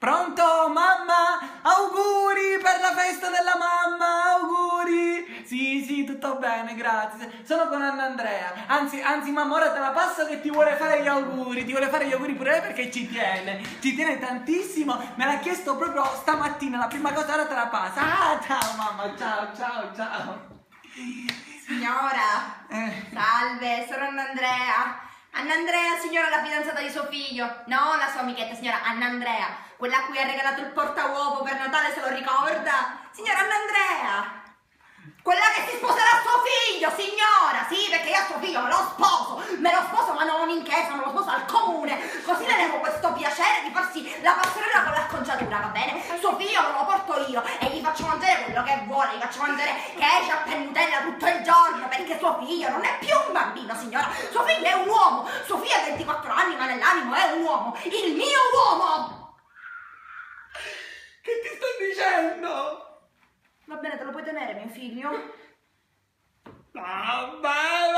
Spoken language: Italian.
Pronto, mamma? Auguri per la festa della mamma, auguri! Sì, tutto bene, grazie. Sono con Anna Andrea. Anzi, mamma, ora te la passo che ti vuole fare gli auguri. Ti vuole fare gli auguri pure lei perché ci tiene. Ci tiene tantissimo. Me l'ha chiesto proprio stamattina, la prima cosa, ora te la passo. Ah, ciao mamma, ciao. Signora, salve, sono Anna Andrea. Anna Andrea, signora, la fidanzata di suo figlio. No, la sua amichetta, signora Anna Andrea. Quella a cui ha regalato il portauovo per Natale, se lo ricorda? Signora Anna Andrea. Quella che si sposerà suo figlio, signora. Sì, perché io a suo figlio me lo sposo, ma non in chiesa, me lo sposo al comune. Così le devo questo piacere di farsi la passerella con l'acconciatura, va bene? Suo figlio me lo porto io e gli faccio mangiare quello che vuole, gli faccio mangiare ketchup e Nutella tutto il giorno, perché suo figlio non è più un bambino, signora. Suo figlio è un uomo. Suo figlio ha 24 anni, ma nell'animo è un uomo. Il mio uomo. Che ti sto dicendo? Va bene, te lo puoi tenere, mio figlio? Vabbè,